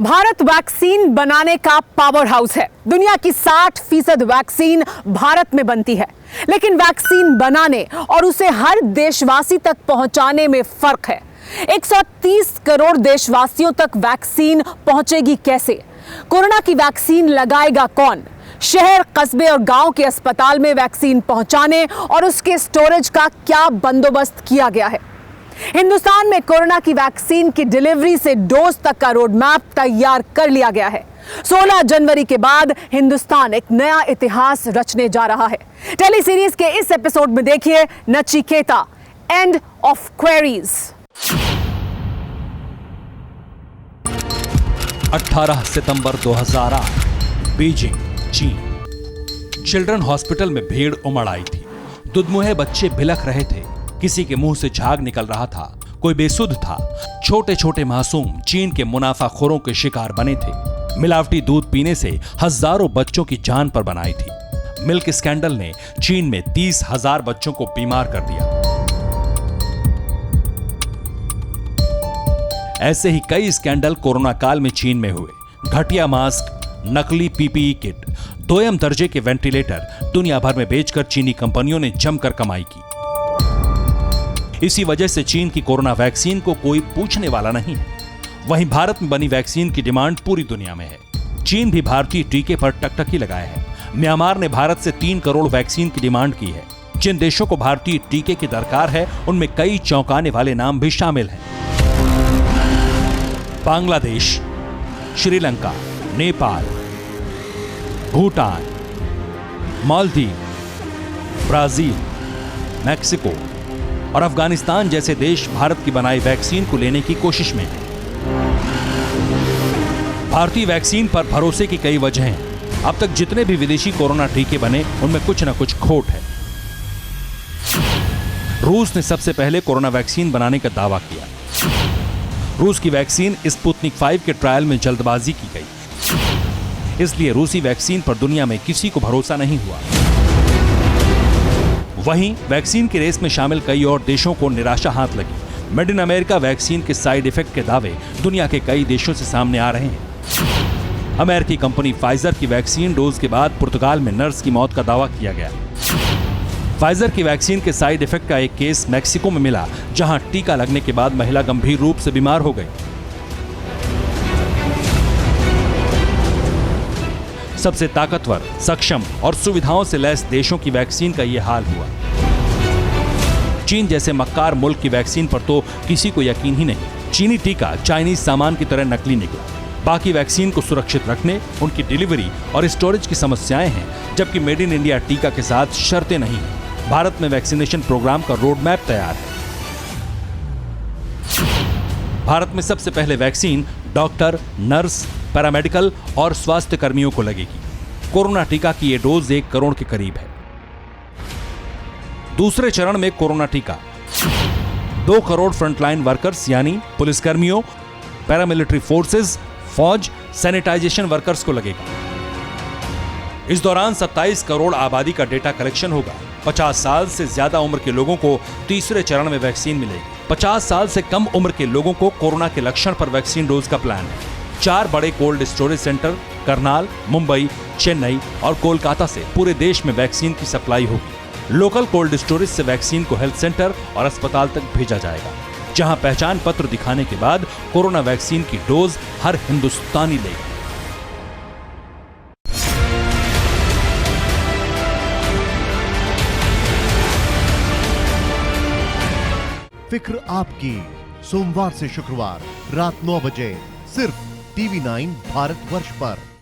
Bharat vaccine बनाने का power house है। दुनिया की 60% वैक्सीन भारत में बनती है, लेकिन वैक्सीन बनाने और उसे हर देशवासी तक पहुंचाने में फर्क है। 130 करोड़ देशवासियों तक वैक्सीन पहुंचेगी कैसे? कोरोना की वैक्सीन लगाएगा कौन? शहर, कस्बे और गांव के अस्पताल में वैक्सीन पहुंचाने और उसके स्टोरेज का क्या बंदोबस्त किया गया है? हिंदुस्तान में कोरोना की वैक्सीन की डिलीवरी से डोज तक का रोड मैप तैयार कर लिया गया है। 16 जनवरी के बाद हिंदुस्तान एक नया इतिहास रचने जा रहा है। टेली सीरीज के इस एपिसोड में देखिए Nachiketa, end of queries. 18 September 2008, Beijing, चीन। चिल्ड्रन हॉस्पिटल में भीड़ उमड़ आई थी। दुधमुहे बच्चे बिलख रहे थे, किसी के मुंह से झाग निकल रहा था, कोई बेसुध था। छोटे छोटे मासूम चीन के मुनाफाखोरों के शिकार बने थे। मिलावटी दूध पीने से हजारों बच्चों की जान पर बनाई थी। मिल्क स्कैंडल ने चीन में 30,000 बच्चों को बीमार कर दिया। ऐसे ही कई स्कैंडल कोरोना काल में चीन में हुए। घटिया मास्क, नकली पीपीई किट, दोयम दर्जे के वेंटिलेटर दुनिया भर में बेचकर चीनी कंपनियों ने जमकर कमाई की। इसी वजह से चीन की कोरोना वैक्सीन को कोई पूछने वाला नहीं है। वहीं भारत में बनी वैक्सीन की डिमांड पूरी दुनिया में है। चीन भी भारतीय टीके पर टकटकी लगाए है। म्यांमार ने भारत से 3 करोड़ वैक्सीन की डिमांड की है। जिन देशों को भारतीय टीके की दरकार है, उनमें कई चौंकाने वाले नाम भी शामिल हैं। बांग्लादेश, श्रीलंका, नेपाल, भूटान, मालदीव, ब्राजील, मैक्सिको और अफगानिस्तान जैसे देश भारत की बनाई वैक्सीन को लेने की कोशिश में हैं। भारतीय वैक्सीन पर भरोसे की कई वजह हैं। अब तक जितने भी विदेशी कोरोना टीके बने, उनमें कुछ न कुछ खोट है। रूस ने सबसे पहले कोरोना वैक्सीन बनाने का दावा किया। रूस की वैक्सीन स्पुतनिक 5 के ट्रायल में जल्दबाजी की गई, इसलिए रूसी वैक्सीन पर दुनिया में किसी को भरोसा नहीं हुआ। वहीं वैक्सीन की रेस में शामिल कई और देशों को निराशा हाथ लगी। मेड इन अमेरिका वैक्सीन के साइड इफेक्ट के दावे दुनिया के कई देशों से सामने आ रहे हैं। अमेरिकी कंपनी फाइजर की वैक्सीन डोज के बाद पुर्तगाल में नर्स की मौत का दावा किया गया। फाइजर की वैक्सीन के साइड इफेक्ट का एक केस मैक्सिको में मिला, जहां टीका लगने के बाद महिला गंभीर रूप से बीमार हो गई। सबसे ताकतवर, सक्षम और सुविधाओं से लैस देशों की वैक्सीन का यह हाल हुआ। चीन जैसे मक्कार मुल्क की वैक्सीन पर तो किसी को यकीन ही नहीं। चीनी टीका चाइनीज सामान की तरह नकली निकला। बाकी वैक्सीन को सुरक्षित रखने, उनकी डिलीवरी और स्टोरेज की समस्याएं हैं, जबकि मेड इन इंडिया टीका के साथ शर्तें नहीं हैं। भारत में वैक्सीनेशन प्रोग्राम का रोड मैप तैयार है। भारत में सबसे पहले वैक्सीन डॉक्टर, नर्स, पैरामेडिकल और स्वास्थ्य कर्मियों को लगेगी। कोरोना टीका की ये डोज 1 करोड़ के करीब है। दूसरे चरण में कोरोना टीका 2 करोड़ फ्रंटलाइन वर्कर्स यानी पुलिसकर्मियों, पैरामिलिट्री फोर्सेस, फौज, सैनिटाइजेशन वर्कर्स को लगेगा। इस दौरान 27 करोड़ आबादी का डेटा कलेक्शन होगा। 50 साल से ज्यादा उम्र के लोगों को तीसरे चरण में वैक्सीन मिलेगी। 50 साल से कम उम्र के लोगों को कोरोना के लक्षण पर वैक्सीन डोज का प्लान है। 4 बड़े cold storage centre Karnal, Mumbai, Chennai और कोलकाता से पूरे देश में वैक्सीन की सप्लाई होगी। लोकल कोल्ड स्टोरेज से वैक्सीन को हेल्थ सेंटर और अस्पताल तक भेजा जाएगा, जहां पहचान पत्र दिखाने के बाद कोरोना वैक्सीन की डोज हर हिंदुस्तानी लेगा। फिक्र आपकी, सोमवार से शुक्रवार रात 9 बजे सिर्फ TV9 भारतवर्ष पर।